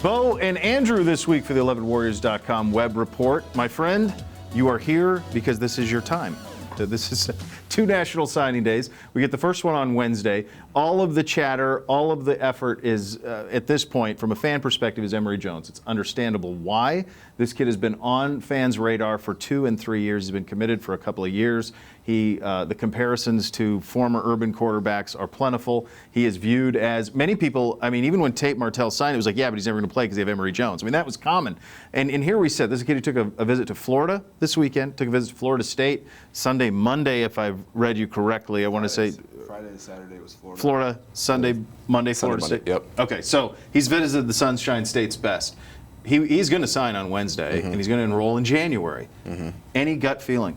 Beau and Andrew this week for the 11warriors.com web report. My friend, you are here because this is your time. This is 2 national signing days. We get the first one on Wednesday. All of the chatter, all of the effort is, at this point, from a fan perspective, is Emory Jones. It's understandable why. This kid has been on fans' radar for 2 and 3 years. He's been committed for a couple of years. The comparisons to former Urban quarterbacks are plentiful. He is viewed as, many people, I mean, even when Tate Martell signed, it was like, yeah, but he's never going to play because they have Emory Jones. I mean, that was common. And here we said, this is a kid who took a visit to Florida this weekend, took a visit to Florida State, Sunday, Monday, if I've read you correctly. I want to say Friday and Saturday was Florida. Florida, Sunday, Monday, Florida State. Yep. Okay, so he's visited the Sunshine State's best. He's going to sign on Wednesday, and he's going to enroll in January. Any gut feeling?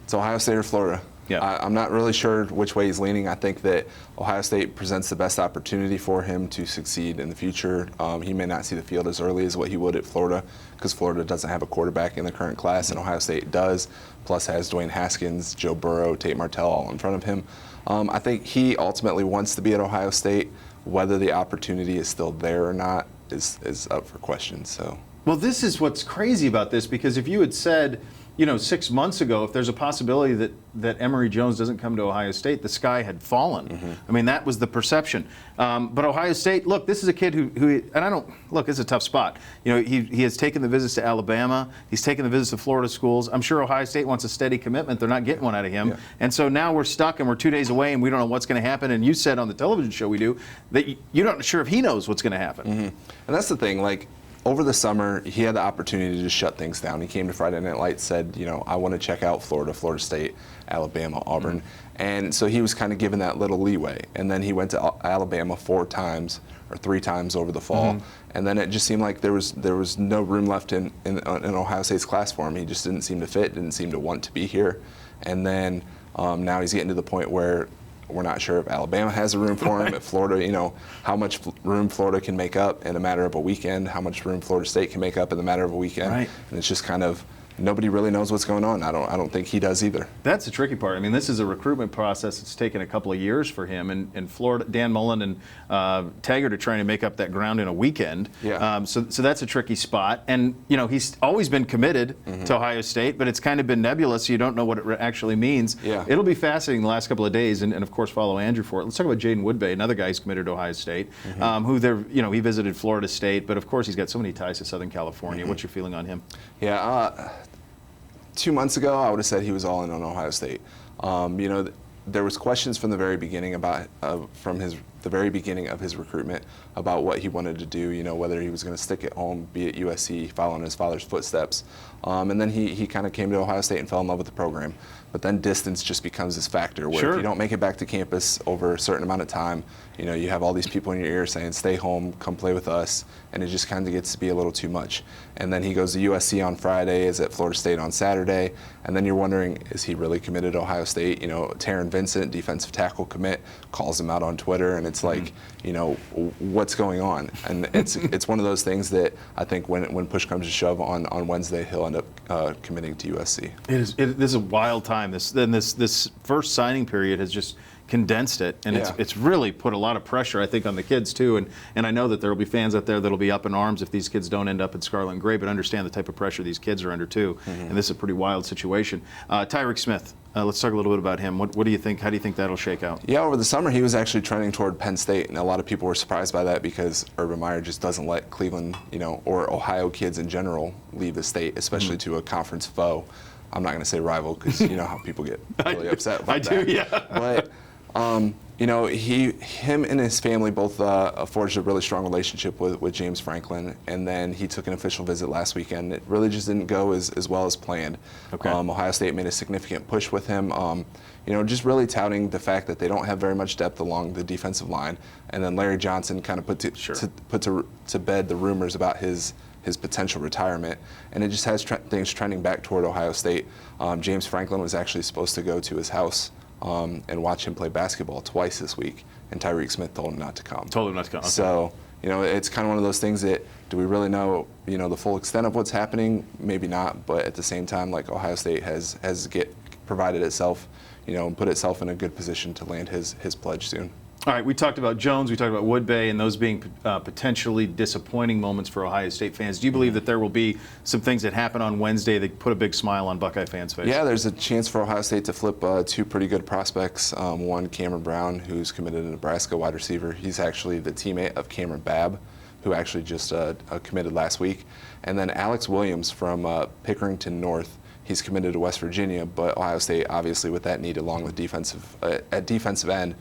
It's Ohio State or Florida. Yeah. I'm not really sure which way he's leaning. I think that Ohio State presents the best opportunity for him to succeed in the future. He may not see the field as early as what he would at Florida because Florida doesn't have a quarterback in the current class, and Ohio State does, plus has Dwayne Haskins, Joe Burrow, Tate Martell all in front of him. I think he ultimately wants to be at Ohio State. Whether the opportunity is still there or not is up for question. So. Well, this is what's crazy about this, because if you had said, 6 months ago, if there's a possibility that Emory Jones doesn't come to Ohio State, the sky had fallen. I mean, that was the perception. But Ohio State, look, this is a kid who and I don't, look, it's a tough spot. He has taken the visits to Alabama. He's taken the visits to Florida schools. I'm sure Ohio State wants a steady commitment. They're not getting one out of him. Yeah. And so now we're stuck and we're 2 days away and we don't know what's going to happen. And you said on the television show we do that you're not sure if he knows what's going to happen. And that's the thing, over the summer, he had the opportunity to just shut things down. He came to Friday Night Lights, said, I want to check out Florida, Florida State, Alabama, Auburn. And so he was kind of given that little leeway. And then he went to Alabama 4 times or 3 times over the fall. And then it just seemed like there was no room left in Ohio State's class for him. He just didn't seem to fit, didn't seem to want to be here. And then now he's getting to the point where we're not sure if Alabama has a room for him, if Florida, how much room Florida can make up in a matter of a weekend, how much room Florida State can make up in the matter of a weekend. Right. And it's just kind of, nobody really knows what's going on. I don't think he does either. That's the tricky part. I mean, this is a recruitment process that's taken a couple of years for him. And Florida, Dan Mullen and Taggart are trying to make up that ground in a weekend. Yeah. So that's a tricky spot. And, he's always been committed to Ohio State, but it's kind of been nebulous. So you don't know what it actually means. Yeah. It'll be fascinating the last couple of days. And of course, follow Andrew for it. Let's talk about Jaden Woodbay, another guy who's committed to Ohio State, he visited Florida State, but of course he's got so many ties to Southern California. What's your feeling on him? Yeah. 2 months ago, I would have said he was all in on Ohio State. There was questions from the very beginning the very beginning of his recruitment about what he wanted to do. Whether he was going to stick at home, be at USC, following his father's footsteps. And then he kind of came to Ohio State and fell in love with the program. But then distance just becomes this factor where if you don't make it back to campus over a certain amount of time, you have all these people in your ear saying, stay home, come play with us, and it just kind of gets to be a little too much. And then he goes to USC on Friday, is at Florida State on Saturday, and then you're wondering, is he really committed to Ohio State? Taryn Vincent, defensive tackle commit, calls him out on Twitter, and it's like, what's going on? And it's one of those things that I think when push comes to shove on Wednesday, he'll end up committing to USC. This is a wild time. This first signing period has just condensed it, and it's really put a lot of pressure, I think, on the kids too. And I know that there will be fans out there that'll be up in arms if these kids don't end up in scarlet and gray, but understand the type of pressure these kids are under too. And this is a pretty wild situation. Tyreek Smith, let's talk a little bit about him. What do you think? How do you think that'll shake out? Yeah, over the summer he was actually trending toward Penn State, and a lot of people were surprised by that because Urban Meyer just doesn't let Cleveland, or Ohio kids in general leave the state, especially to a conference foe. I'm not going to say rival because you know how people get really upset about that. I do, yeah. But him and his family both forged a really strong relationship with James Franklin, and then he took an official visit last weekend. It really just didn't go as well as planned. Okay. Ohio State made a significant push with him, just really touting the fact that they don't have very much depth along the defensive line, and then Larry Johnson kind of put to bed the rumors about his potential retirement, and it just has things trending back toward Ohio State. James Franklin was actually supposed to go to his house and watch him play basketball twice this week, and Tyreek Smith told him not to come. Told him not to come. Okay. So, it's kind of one of those things that, do we really know, the full extent of what's happening? Maybe not, but at the same time, Ohio State has provided itself, and put itself in a good position to land his pledge soon. All right, we talked about Jones, we talked about Woodbay, and those being potentially disappointing moments for Ohio State fans. Do you believe that there will be some things that happen on Wednesday that put a big smile on Buckeye fans' faces? Yeah, there's a chance for Ohio State to flip two pretty good prospects. One, Cameron Brown, who's committed to Nebraska, wide receiver. He's actually the teammate of Cameron Babb, who actually just committed last week. And then Alex Williams from Pickerington North. He's committed to West Virginia, but Ohio State, obviously, with that need along with at defensive end,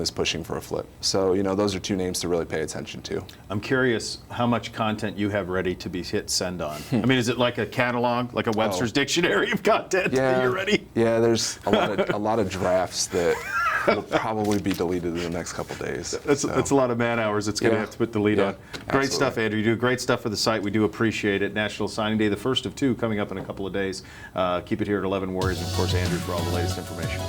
is pushing for a flip. So, those are two names to really pay attention to. I'm curious how much content you have ready to be hit send on. I mean, is it like a catalog, like a Webster's dictionary of content that you're ready? Yeah, there's a lot of drafts that will probably be deleted in the next couple days. That's a lot of man hours it's going to have to put delete on. Great absolutely. stuff, Andrew. You do great stuff for the site. We do appreciate it. National Signing Day, the first of two, coming up in a couple of days. Keep it here at 11 Warriors, and of course, Andrew for all the latest information.